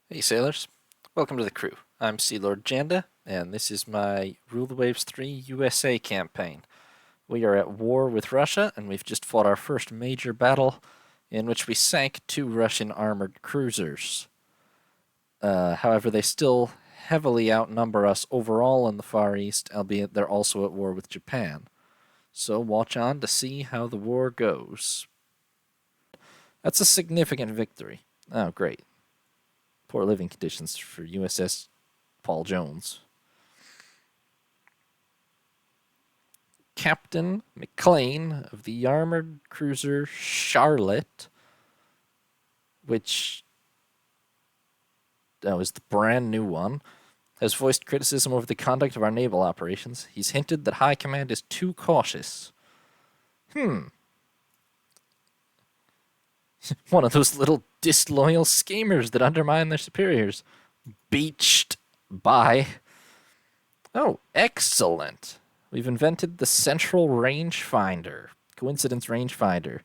Hey sailors, welcome to the crew. I'm Sea Lord Janda, and this is my Rule the Waves 3 USA campaign. We are at war with Russia, and we've just fought our first major battle in which we sank 2 Russian armored cruisers. However, they still heavily outnumber us overall in the Far East, albeit they're also at war with Japan. So watch on to see how the war goes. That's a significant victory. Oh, great. Poor living conditions for USS Paul Jones. Captain McLean of the armored cruiser Charlotte, which was the brand new one, has voiced criticism over the conduct of our naval operations. He's hinted that High Command is too cautious. One of those little disloyal schemers that undermine their superiors. Beached by. Oh, excellent. We've invented the Central Rangefinder. Coincidence Rangefinder.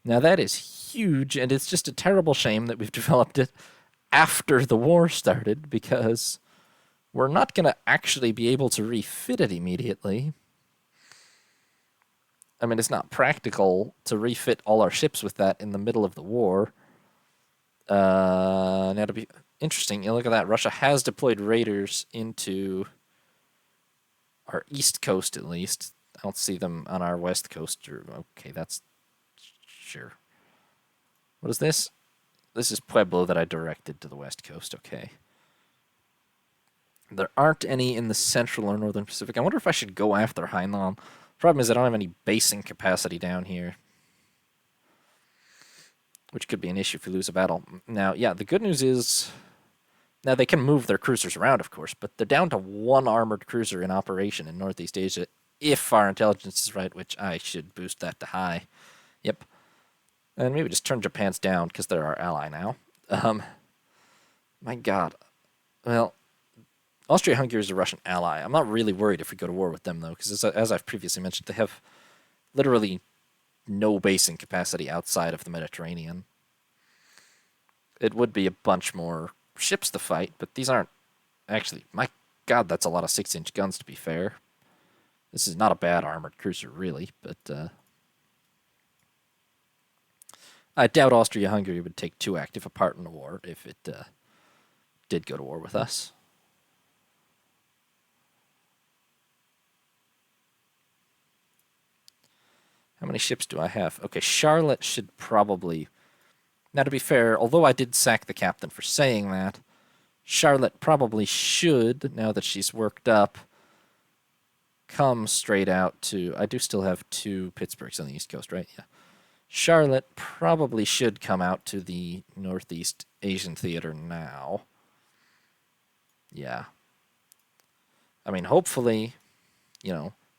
Now that is huge, and it's just a terrible shame that we've developed it after the war started, because we're not going to actually be able to refit it immediately. I mean, it's not practical to refit all our ships with that in the middle of the war. Now, to be interesting, you look at that. Russia has deployed raiders into our east coast, at least. I don't see them on our west coast. Okay, that's sure. What is this? This is Pueblo that I directed to the west coast. Okay. There aren't any in the central or northern Pacific. I wonder if I should go after Hainan. Problem is I don't have any basing capacity down here, which could be an issue if we lose a battle. Now, yeah, the good news is now they can move their cruisers around, of course, but they're down to 1 armored cruiser in operation in Northeast Asia, if our intelligence is right, which I should boost that to high. Yep. And maybe just turn Japan's down because they're our ally now. My God. Well, Austria-Hungary is a Russian ally. I'm not really worried if we go to war with them, though, because as I've previously mentioned, they have literally no basing capacity outside of the Mediterranean. It would be a bunch more ships to fight, but these aren't actually. My God, that's a lot of 6-inch guns, to be fair. This is not a bad armored cruiser, really, but I doubt Austria-Hungary would take too active a part in the war if it did go to war with us. How many ships do I have? Okay, Charlotte should probably. Now, to be fair, although I did sack the captain for saying that, Charlotte probably should, now that she's worked up, come straight out to. I do still have 2 Pittsburghs on the East Coast, right? Yeah. Charlotte probably should come out to the Northeast Asian theater now. Yeah. I mean, hopefully,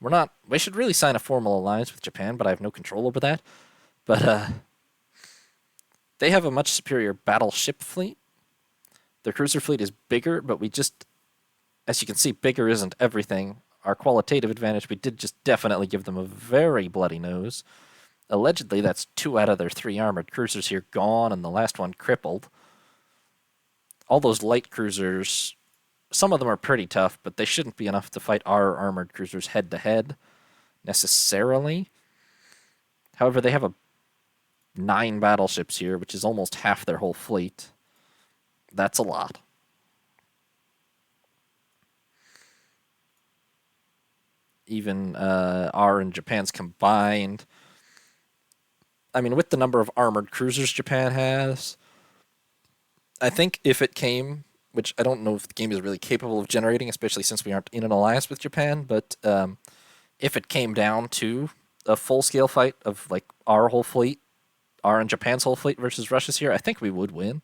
we're not. We should really sign a formal alliance with Japan, but I have no control over that. But they have a much superior battleship fleet. Their cruiser fleet is bigger, but we just, as you can see, bigger isn't everything. Our qualitative advantage, we did just definitely give them a very bloody nose. Allegedly, that's 2 out of their 3 armored cruisers here gone, and the last one crippled. All those light cruisers, some of them are pretty tough, but they shouldn't be enough to fight our armored cruisers head to head necessarily. However, they have 9 battleships here, which is almost half their whole fleet. That's a lot. Even our and Japan's combined. I mean, with the number of armored cruisers Japan has, I think if it came, which I don't know if the game is really capable of generating, especially since we aren't in an alliance with Japan, but if it came down to a full scale fight of like our whole fleet, our and Japan's whole fleet versus Russia's here, I think we would win.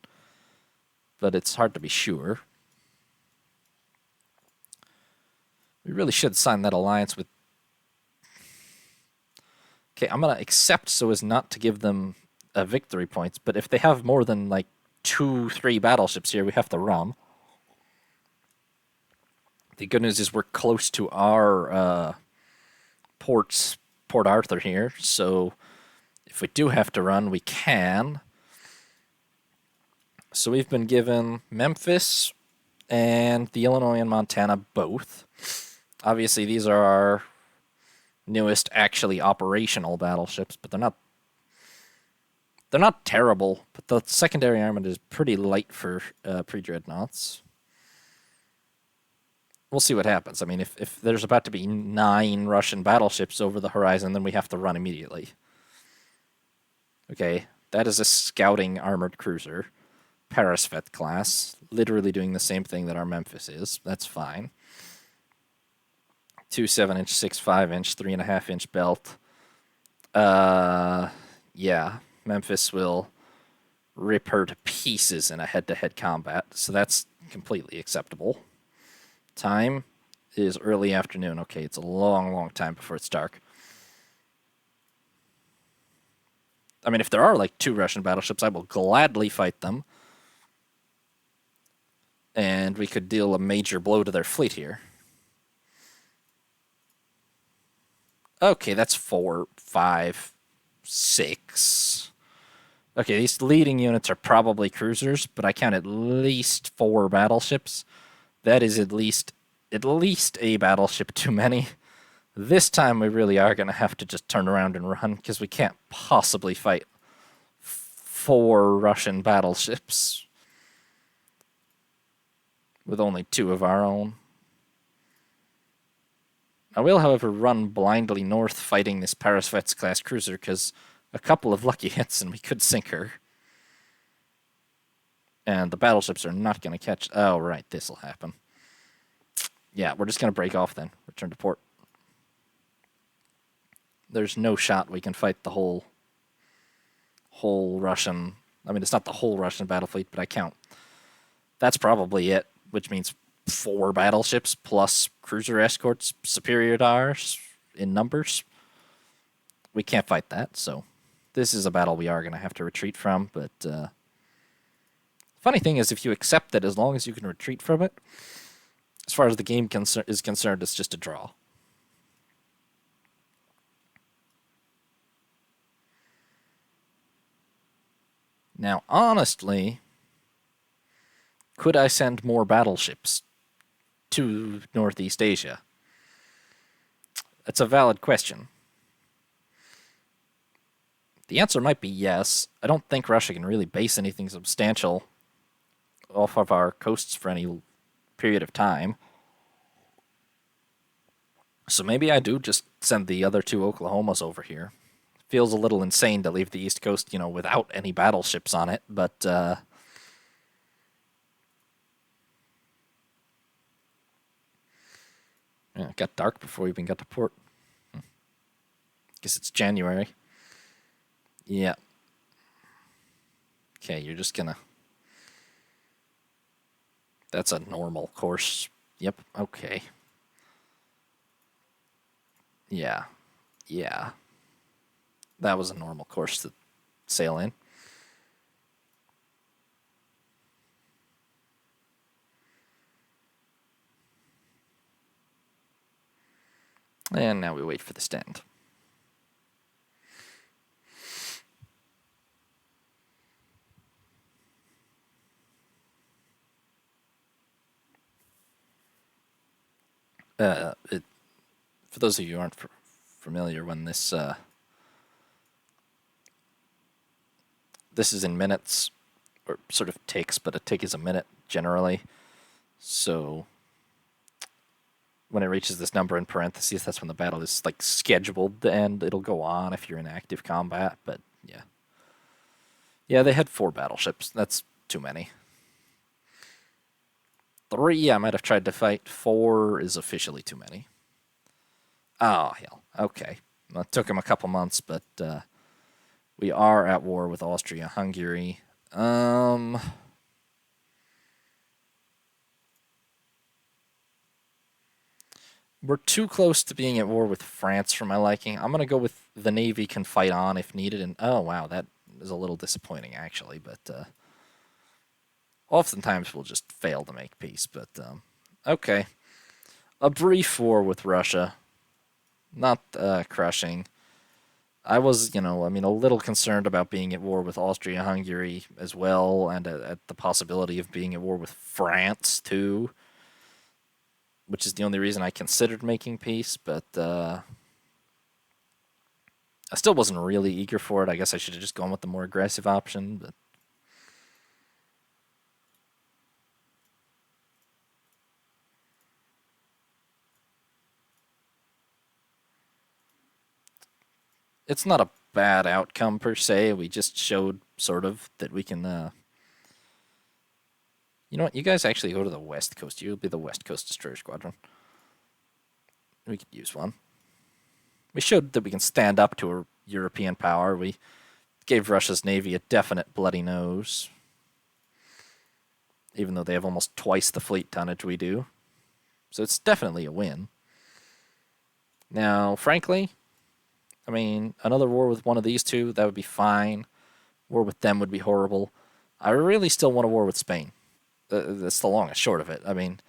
But it's hard to be sure. We really should sign that alliance with. Okay, I'm gonna accept so as not to give them victory points, but if they have more than like 2, 3 battleships here, we have to run. The good news is we're close to our Port Arthur here, so if we do have to run, we can. So we've been given Memphis and the Illinois and Montana both. Obviously, these are our newest actually operational battleships, but they're not terrible. But the secondary armament is pretty light for pre-dreadnoughts. We'll see what happens. I mean, if there's about to be 9 Russian battleships over the horizon, then we have to run immediately. Okay, that is a scouting armored cruiser. Parasvet class, literally doing the same thing that our Memphis is. That's fine. 2 7-inch, 6 5-inch, 3.5-inch belt. Yeah, Memphis will rip her to pieces in a head-to-head combat, so that's completely acceptable. Time is early afternoon. Okay, it's a long, long time before it's dark. I mean, if there are like 2 Russian battleships, I will gladly fight them. And we could deal a major blow to their fleet here. Okay, that's 4, 5, 6. Okay, these leading units are probably cruisers, but I count at least 4 battleships. That is at least a battleship too many. This time we really are going to have to just turn around and run, because we can't possibly fight 4 Russian battleships with only 2 of our own. I will, however, run blindly north fighting this Parasvets-class cruiser, because a couple of lucky hits and we could sink her. And the battleships are not going to catch... Oh, right, this'll happen. Yeah, we're just going to break off then. Return to port. There's no shot we can fight the whole Russian... I mean, it's not the whole Russian battle fleet, but I count. That's probably it, which means 4 battleships plus cruiser escorts superior to ours in numbers. We can't fight that, so this is a battle we are going to have to retreat from, but funny thing is, if you accept that as long as you can retreat from it, as far as the game is concerned, it's just a draw. Now, honestly, could I send more battleships to Northeast Asia? That's a valid question. The answer might be yes. I don't think Russia can really base anything substantial off of our coasts for any period of time. So maybe I do just send the other 2 Oklahomas over here. Feels a little insane to leave the East Coast, without any battleships on it, but yeah, it got dark before we even got to port. Guess it's January. Yeah. Okay, you're just gonna... That's a normal course. Yep, okay. Yeah. Yeah. That was a normal course to sail in. And now we wait for the stand. For those of you who aren't familiar, when this is in minutes, or sort of ticks, but a tick is a minute generally. So when it reaches this number in parentheses, that's when the battle is like scheduled to end. It'll go on if you're in active combat, but yeah. Yeah, they had 4 battleships. That's too many. 3 I might have tried to fight. 4 is officially too many. Oh, hell. Okay. Well, it took him a couple months, but we are at war with Austria-Hungary. We're too close to being at war with France for my liking. I'm going to go with the Navy can fight on if needed. And oh, wow, that is a little disappointing, actually. But oftentimes we'll just fail to make peace. But okay. A brief war with Russia. Not crushing. I was, I mean, a little concerned about being at war with Austria-Hungary as well, and at the possibility of being at war with France too, which is the only reason I considered making peace. But I still wasn't really eager for it. I guess I should have just gone with the more aggressive option. But it's not a bad outcome per se. We just showed sort of that we can. You know what? You guys actually go to the West Coast. You'll be the West Coast Destroyer Squadron. We could use one. We showed that we can stand up to a European power. We gave Russia's navy a definite bloody nose, even though they have almost twice the fleet tonnage we do. So it's definitely a win. Now, frankly, I mean, another war with one of these two, that would be fine. War with them would be horrible. I really still want a war with Spain. That's the long and short of it. I mean,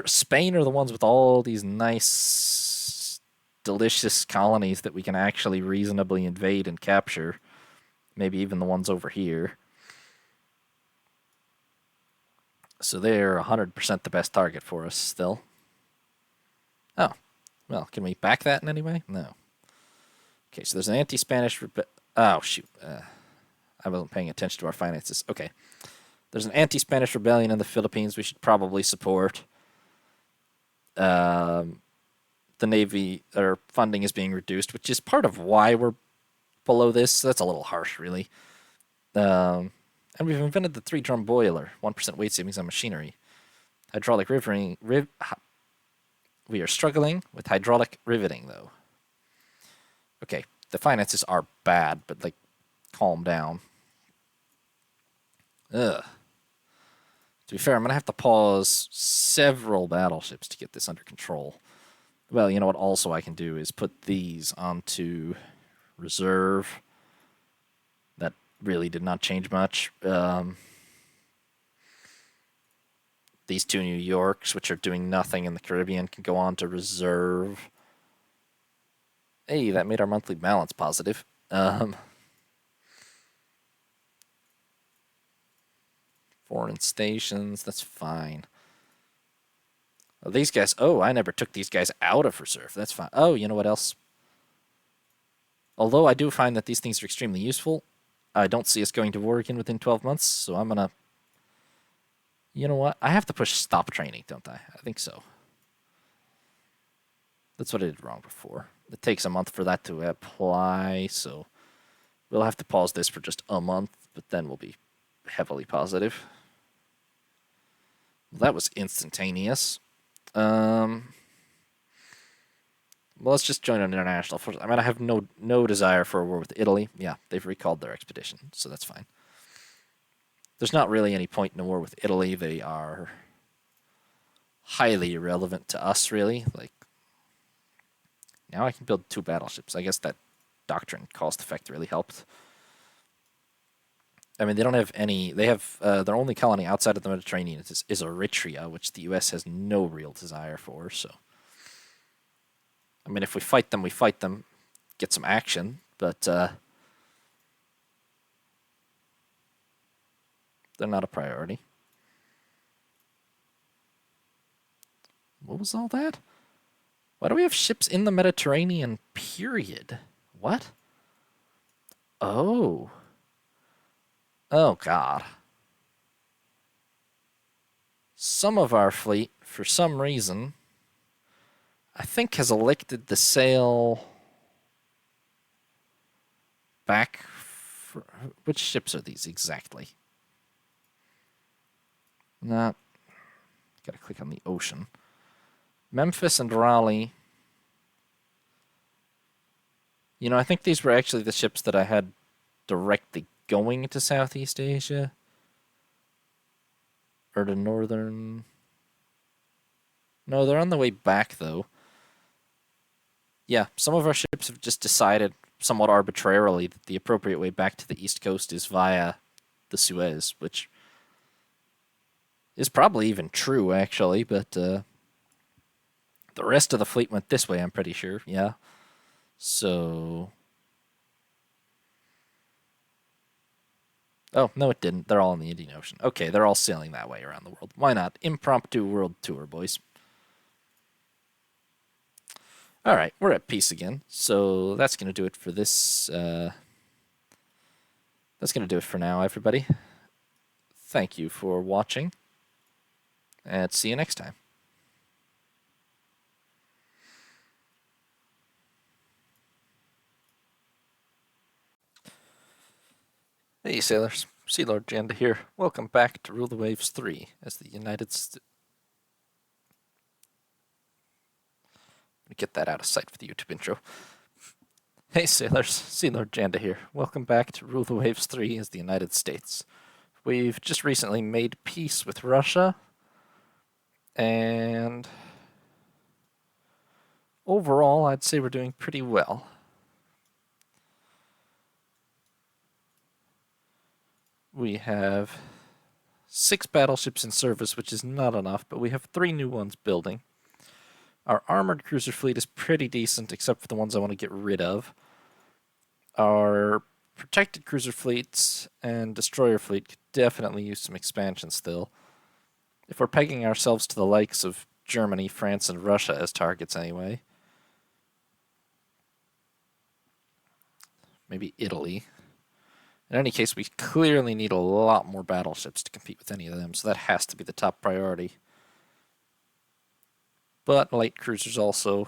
Spain are the ones with all these nice, delicious colonies that we can actually reasonably invade and capture. Maybe even the ones over here. So they're 100% the best target for us still. Oh, well, can we back that in any way? No. Okay, so there's an anti-Spanish... Oh, shoot. I wasn't paying attention to our finances. Okay. There's an anti-Spanish rebellion in the Philippines we should probably support. The Navy, or funding is being reduced, which is part of why we're below this. That's a little harsh, really. And we've invented the 3-drum boiler, 1% weight savings on machinery. Hydraulic riveting. We are struggling with hydraulic riveting, though. Okay, the finances are bad, but, like, calm down. Ugh. To be fair, I'm going to have to pause several battleships to get this under control. Well, you know what also I can do is put these onto reserve. That really did not change much. These 2 New Yorks, which are doing nothing in the Caribbean, can go on to reserve. Hey, that made our monthly balance positive. Foreign stations, that's fine. Oh, these guys, I never took these guys out of reserve. That's fine. Oh, you know what else? Although I do find that these things are extremely useful, I don't see us going to war again within 12 months, so I'm going to... You know what? I have to push stop training, don't I? I think so. That's what I did wrong before. It takes a month for that to apply, so we'll have to pause this for just a month, but then we'll be heavily positive. Well, that was instantaneous. Well, let's just join an international force. I mean, I have no desire for a war with Italy. Yeah, they've recalled their expedition, so that's fine. There's not really any point in a war with Italy. They are highly irrelevant to us, really. Like, now I can build 2 battleships. I guess that doctrine cost effect really helped. I mean, they don't have any... They have... their only colony outside of the Mediterranean is Eritrea, which the U.S. has no real desire for, so... I mean, if we fight them, we fight them. Get some action, but... they're not a priority. What was all that? Why do we have ships in the Mediterranean, period? What? Oh... Oh, God. Some of our fleet, for some reason, I think has elected to sail back. Which ships are these exactly? Nah. Gotta click on the ocean. Memphis and Raleigh. You know, I think these were actually the ships that I had directly going to Southeast Asia. Or to northern... No, they're on the way back, though. Yeah, some of our ships have just decided, somewhat arbitrarily, that the appropriate way back to the East Coast is via the Suez, which is probably even true, actually, but the rest of the fleet went this way, I'm pretty sure, yeah. So, Oh, no, it didn't. They're all in the Indian Ocean. Okay, they're all sailing that way around the world. Why not? Impromptu world tour, boys. All right, we're at peace again. So that's going to do it for this. That's going to do it for now, everybody. Thank you for watching, and see you next time. Hey, sailors. Sea Lord Janda here. Welcome back to Rule the Waves 3 as the United States. Get that out of sight for the YouTube intro. Hey, sailors. Sea Lord Janda here. Welcome back to Rule the Waves 3 as the United States. We've just recently made peace with Russia, and overall, I'd say we're doing pretty well. We have 6 battleships in service, which is not enough, but we have 3 new ones building. Our armored cruiser fleet is pretty decent, except for the ones I want to get rid of. Our protected cruiser fleets and destroyer fleet could definitely use some expansion still. If we're pegging ourselves to the likes of Germany, France, and Russia as targets anyway. Maybe Italy. In any case, we clearly need a lot more battleships to compete with any of them, so that has to be the top priority. But light cruisers also,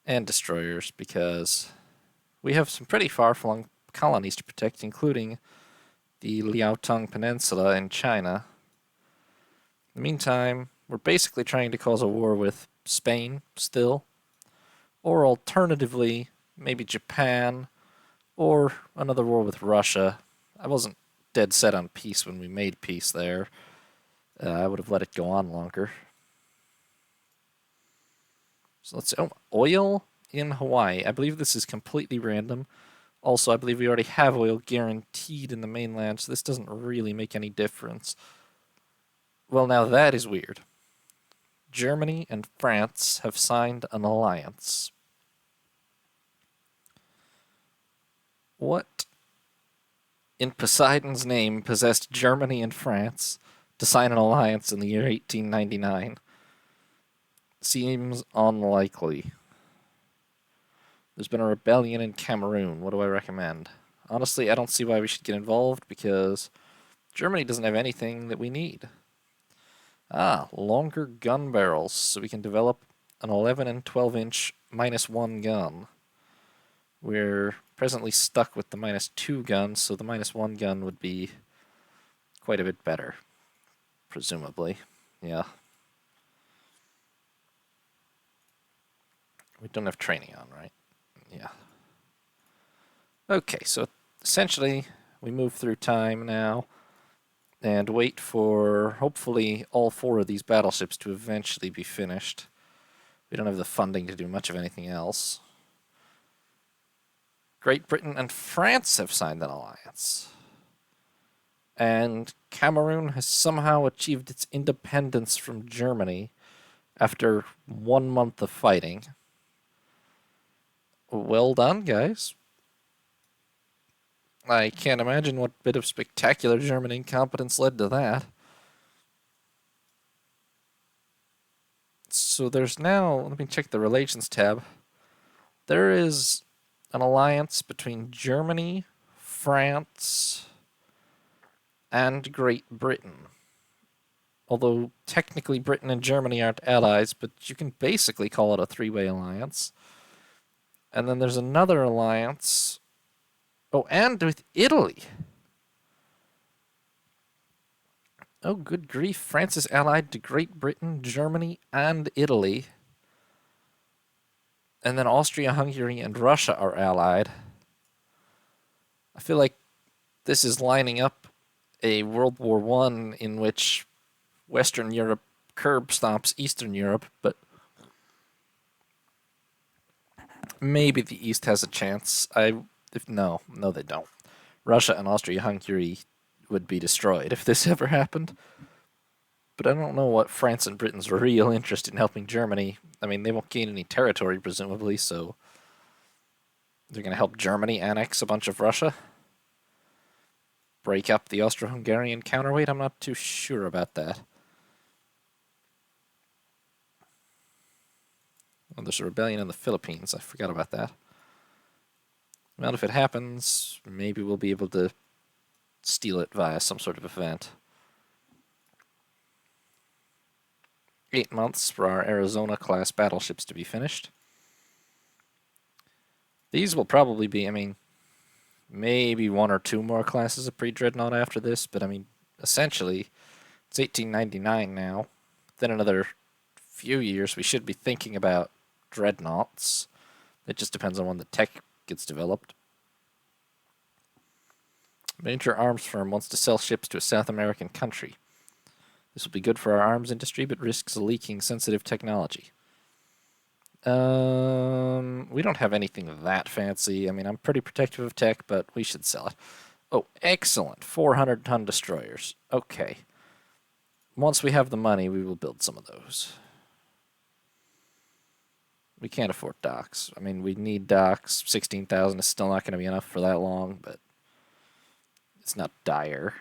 and destroyers, because we have some pretty far-flung colonies to protect, including the Liaotong Peninsula in China. In the meantime, we're basically trying to cause a war with Spain still, or alternatively, maybe Japan, or another war with Russia. I wasn't dead set on peace when we made peace there. I would have let it go on longer. So let's see. Oh, oil in Hawaii. I believe this is completely random. Also, I believe we already have oil guaranteed in the mainland, so this doesn't really make any difference. Well, now that is weird. Germany and France have signed an alliance. What in Poseidon's name possessed Germany and France to sign an alliance in the year 1899? Seems unlikely. There's been a rebellion in Cameroon. What do I recommend? Honestly, I don't see why we should get involved, because Germany doesn't have anything that we need. Longer gun barrels, so we can develop an 11 and 12-inch -1 gun. We're presently stuck with the -2 gun, so the -1 gun would be quite a bit better, presumably. Yeah. We don't have training on, right? Yeah. Okay, so essentially we move through time now and wait for hopefully all 4 of these battleships to eventually be finished. We don't have the funding to do much of anything else. Great Britain and France have signed an alliance. And Cameroon has somehow achieved its independence from Germany after 1 month of fighting. Well done, guys. I can't imagine what bit of spectacular German incompetence led to that. So there's now, let me check the relations tab. There is an alliance between Germany, France, and Great Britain. Although technically Britain and Germany aren't allies, but you can basically call it a 3-way alliance. And then there's another alliance. Oh, and with Italy. Oh, good grief. France is allied to Great Britain, Germany, and Italy. And then Austria, Hungary, and Russia are allied. I feel like this is lining up a World War I in which Western Europe curb stomps Eastern Europe, but maybe the East has a chance. No, they don't. Russia and Austria-Hungary would be destroyed if this ever happened. But I don't know what France and Britain's real interest in helping Germany. I mean, they won't gain any territory, presumably, so they're going to help Germany annex a bunch of Russia? break up the Austro-Hungarian counterweight? I'm not too sure about that. Oh, there's a rebellion in the Philippines. I forgot about that. Well, if it happens, maybe we'll be able to steal it via some sort of event. 8 months for our Arizona-class battleships to be finished. These will probably be, I mean, maybe 1 or 2 more classes of pre-dreadnought after this, but I mean, essentially, it's 1899 now. Then another few years, we should be thinking about dreadnoughts. It just depends on when the tech gets developed. Major arms firm wants to sell ships to a South American country. This will be good for our arms industry, but risks leaking sensitive technology. We don't have anything that fancy. I mean, I'm pretty protective of tech, but we should sell it. Oh, excellent. 400-ton destroyers. Okay. Once we have the money, we will build some of those. We can't afford docks. I mean, we need docks. 16,000 is still not going to be enough for that long, but it's not dire.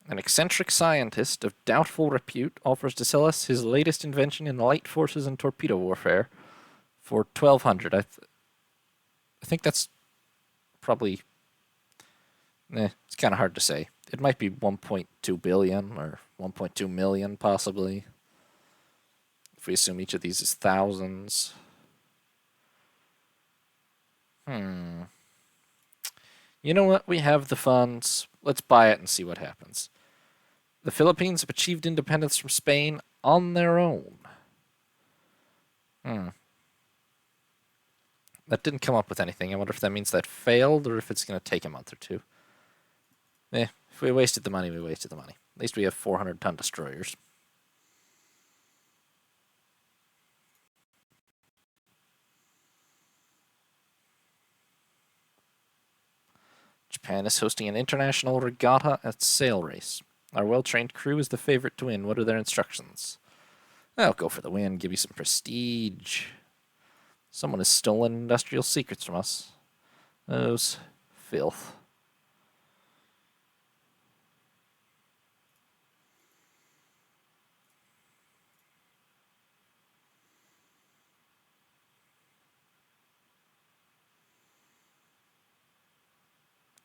An eccentric scientist of doubtful repute offers to sell us his latest invention in light forces and torpedo warfare for 1,200. I think that's probably... it's kind of hard to say. It might be 1.2 billion or 1.2 million, possibly. If we assume each of these is thousands. You know what? We have the funds. Let's buy it and see what happens. The Philippines have achieved independence from Spain on their own. That didn't come up with anything. I wonder if that means that failed or if it's going to take a month or two. If we wasted the money, we wasted the money. At least we have 400-ton destroyers. Japan is hosting an international regatta at sail race. Our well-trained crew is the favorite to win. What are their instructions? I'll go for the win, give you some prestige. Someone has stolen industrial secrets from us. Those filth.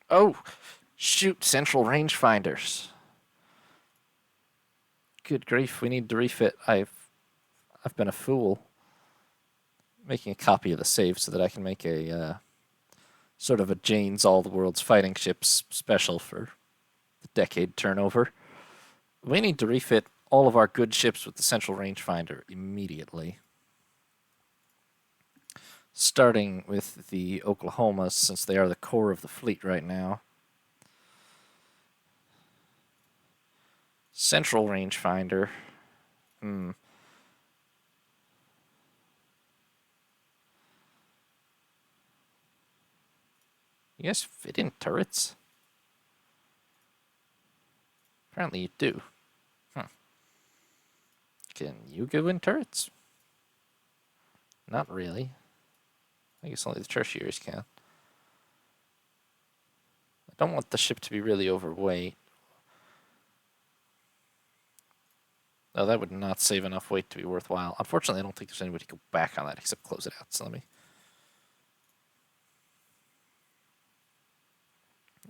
Oh, shoot, central rangefinders. Good grief, we need to refit. I've been a fool. Making a copy of the save so that I can make a sort of a Jane's All the World's Fighting Ships special for the decade turnover. We need to refit all of our good ships with the central rangefinder immediately. Starting with the Oklahomas, since they are the core of the fleet right now. Central rangefinder. You guys fit in turrets? Apparently you do. Can you go in turrets? Not really. I guess only the tertiaries can. I don't want the ship to be really overweight. No, that would not save enough weight to be worthwhile. Unfortunately, I don't think there's any way to go back on that except close it out. So let me...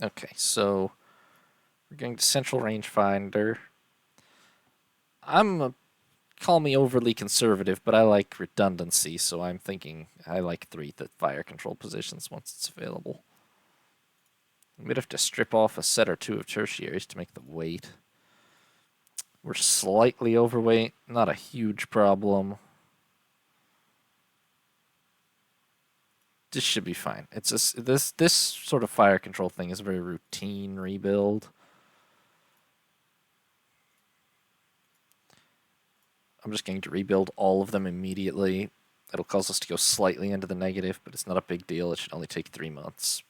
Okay, so we're going to central rangefinder. Call me overly conservative, but I like redundancy, so I'm thinking I like 3 fire control positions once it's available. We'd have to strip off a set or 2 of tertiaries to make the weight. We're slightly overweight, not a huge problem. This should be fine. It's just, this sort of fire control thing is a very routine rebuild. I'm just going to rebuild all of them immediately. It'll cause us to go slightly into the negative, but it's not a big deal. It should only take 3 months.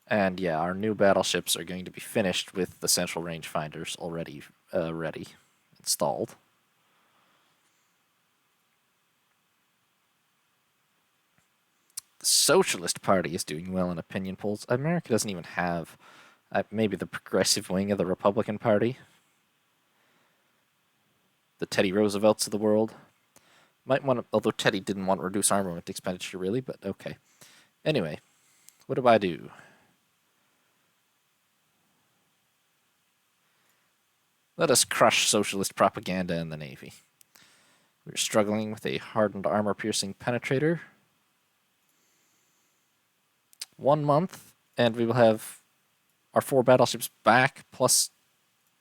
And yeah, our new battleships are going to be finished with the central rangefinders already ready, installed. The Socialist Party is doing well in opinion polls. America doesn't even have maybe the progressive wing of the Republican Party. The Teddy Roosevelts of the world. Might want to, although Teddy didn't want to reduce armament expenditure really, but okay. Anyway, what do I do? Let us crush socialist propaganda in the Navy. We're struggling with a hardened armor-piercing penetrator. 1 month, and we will have our 4 battleships back, plus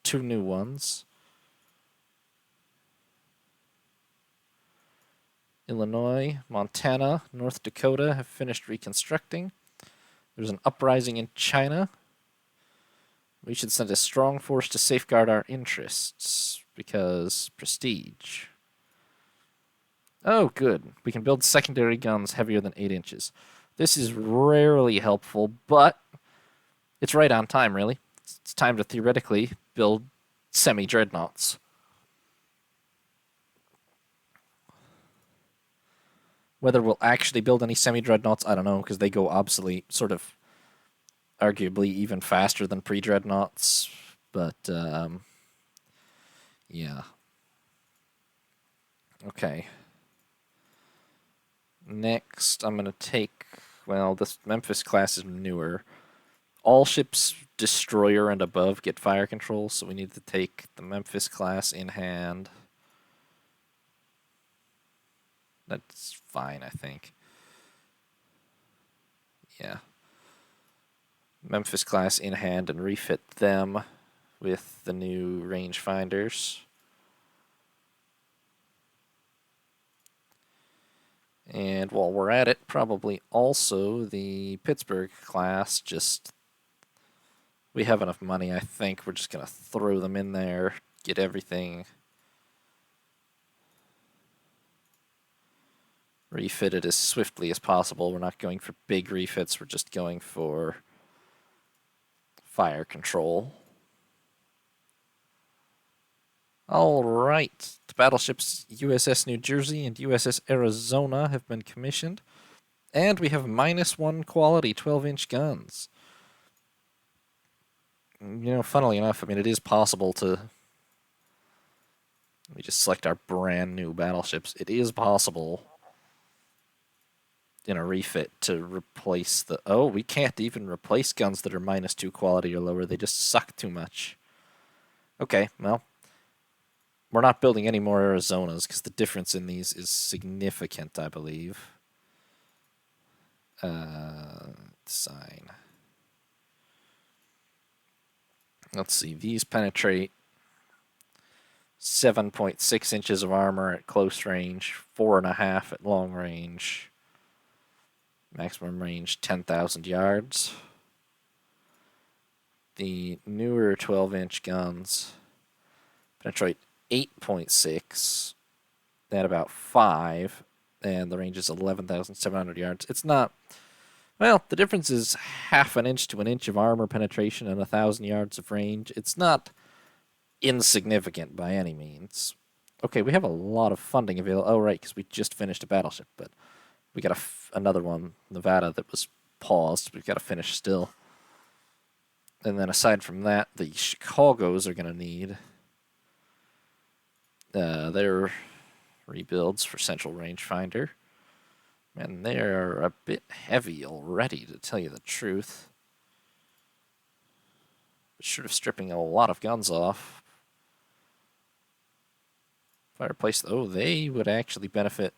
2 new ones. Illinois, Montana, North Dakota have finished reconstructing. There's an uprising in China. We should send a strong force to safeguard our interests, because prestige. Oh, good. We can build secondary guns heavier than 8 inches. This is rarely helpful, but it's right on time, really. It's time to theoretically build semi-dreadnoughts. Whether we'll actually build any semi-dreadnoughts, I don't know, because they go obsolete, sort of, arguably even faster than pre-dreadnoughts. But, yeah. Okay. Next, I'm going to take, well, this Memphis class is newer. All ships destroyer and above get fire control, so we need to take the Memphis class in hand. That's fine, I think. Yeah. Memphis class in hand and refit them with the new rangefinders. And while we're at it, probably also the Pittsburgh class. Just, we have enough money, I think. We're just going to throw them in there, get everything refitted as swiftly as possible. We're not going for big refits, we're just going for fire control. All right, the battleships USS New Jersey and USS Arizona have been commissioned, and we have -1 quality 12-inch guns. You know, funnily enough, I mean, it is possible to... Let me just select our brand new battleships. It is possible in a refit to replace the... Oh, we can't even replace guns that are -2 quality or lower. They just suck too much. Okay, well, we're not building any more Arizonas because the difference in these is significant, I believe. Sign. Let's see, these penetrate 7.6 inches of armor at close range, 4.5 at long range. Maximum range 10,000 yards. The newer 12-inch guns penetrate 8.6 at about 5, and the range is 11,700 yards. It's not... Well, the difference is 0.5 inch to 1 inch of armor penetration and 1,000 yards of range. It's not insignificant by any means. Okay, we have a lot of funding available. Oh, right, because we just finished a battleship, but we got another one, Nevada, that was paused. We've got to finish still. And then aside from that, the Chicagos are going to need their rebuilds for Central Rangefinder. And they are a bit heavy already, to tell you the truth. Short of stripping a lot of guns off. Fireplace, oh, they would actually benefit.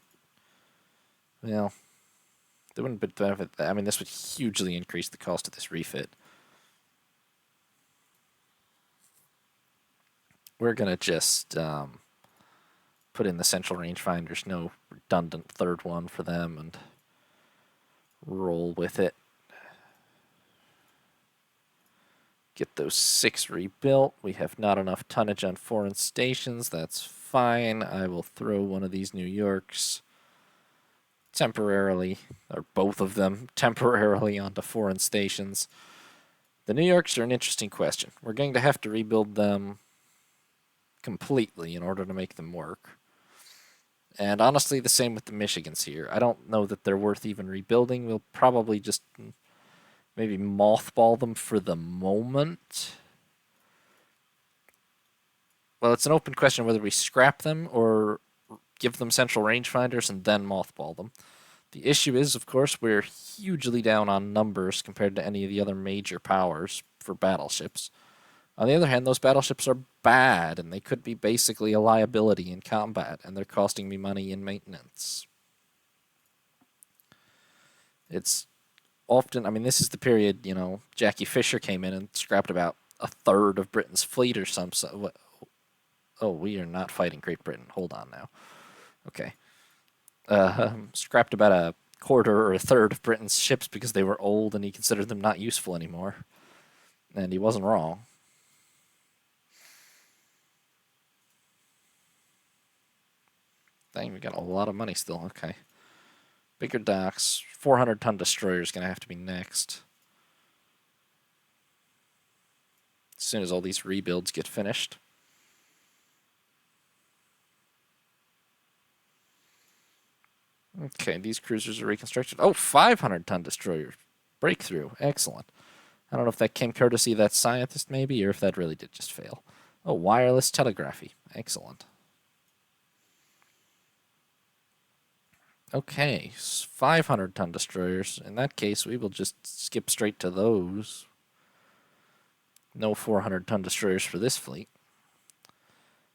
Well, they wouldn't benefit. I mean, this would hugely increase the cost of this refit. We're going to just put in the Central Rangefinders, no redundant third one for them, and roll with it. Get those 6 rebuilt. We have not enough tonnage on foreign stations. That's fine. I will throw one of these New Yorks temporarily, or both of them temporarily, onto foreign stations. The New Yorks are an interesting question. We're going to have to rebuild them completely in order to make them work. And honestly, the same with the Michigans here. I don't know that they're worth even rebuilding. We'll probably just maybe mothball them for the moment. Well, it's an open question whether we scrap them or give them central rangefinders and then mothball them. The issue is, of course, we're hugely down on numbers compared to any of the other major powers for battleships. On the other hand, those battleships are bad, and they could be basically a liability in combat, and they're costing me money in maintenance. It's often, I mean, this is the period, Jackie Fisher came in and scrapped about a third of Britain's fleet or some. Oh, we are not fighting Great Britain. Hold on now. Okay. Scrapped about a quarter or a third of Britain's ships because they were old and he considered them not useful anymore. And he wasn't wrong. Dang, we got a lot of money still. Okay. Bigger docks. 400-ton destroyer is going to have to be next. As soon as all these rebuilds get finished. Okay, these cruisers are reconstructed. Oh, 500-ton destroyer. Breakthrough. Excellent. I don't know if that came courtesy of that scientist, maybe, or if that really did just fail. Oh, wireless telegraphy. Excellent. Okay, 500-ton destroyers. In that case, we will just skip straight to those. No 400-ton destroyers for this fleet.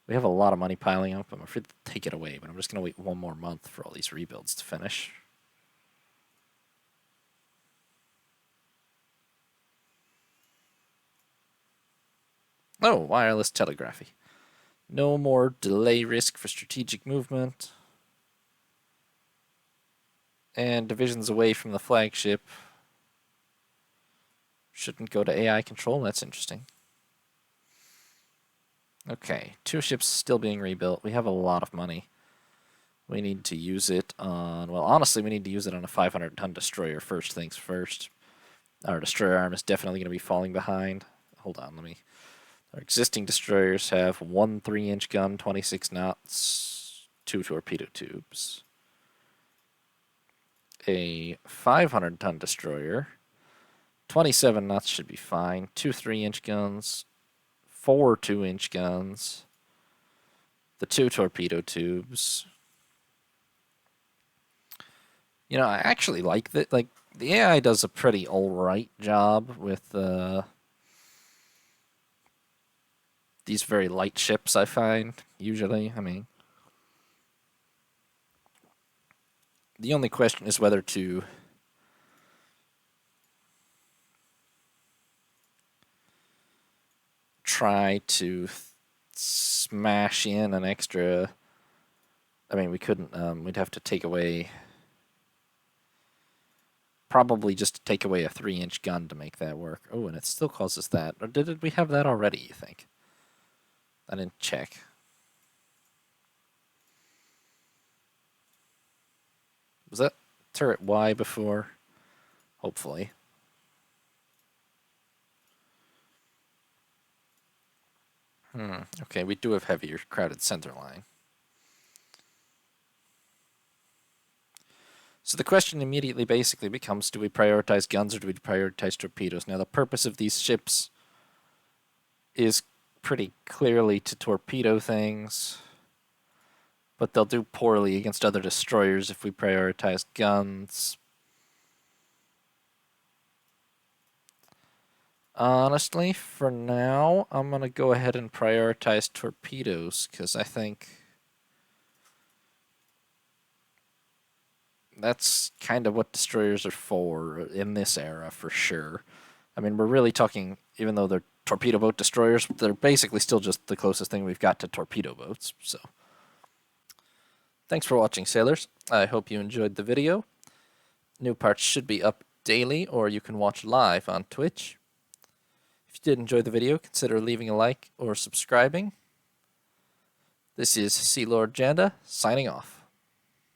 We have a lot of money piling up. I'm afraid to take it away, but I'm just going to wait one more month for all these rebuilds to finish. Oh, wireless telegraphy. No more delay risk for strategic movement. And divisions away from the flagship shouldn't go to AI control. That's interesting. Okay, 2 ships still being rebuilt. We have a lot of money. We need to use it on, well, honestly, we need to use it on a 500-ton destroyer first things first. Our destroyer arm is definitely going to be falling behind. Hold on, Our existing destroyers have 1 3-inch gun, 26 knots, 2 torpedo tubes. A 500-ton destroyer, 27 knots should be fine. 2 3-inch guns, 4 2-inch guns, the 2 torpedo tubes. I actually like that. Like, the AI does a pretty alright job with these very light ships, I find, usually. I mean, the only question is whether to try to smash in an extra. I mean, we couldn't. We'd have to take away. Probably just take away a 3-inch gun to make that work. Oh, and it still causes that. Or did we have that already, you think? I didn't check. Was that turret Y before? Hopefully. Okay, we do have heavier crowded center line. So the question immediately basically becomes, do we prioritize guns or do we prioritize torpedoes? Now, the purpose of these ships is pretty clearly to torpedo things, but they'll do poorly against other destroyers if we prioritize guns. Honestly, for now, I'm going to go ahead and prioritize torpedoes, because I think that's kind of what destroyers are for in this era, for sure. I mean, we're really talking, even though they're torpedo boat destroyers, they're basically still just the closest thing we've got to torpedo boats, so. Thanks for watching, sailors. I hope you enjoyed the video. New parts should be up daily, or you can watch live on Twitch. If you did enjoy the video, consider leaving a like or subscribing. This is Sea Lord Janda, signing off.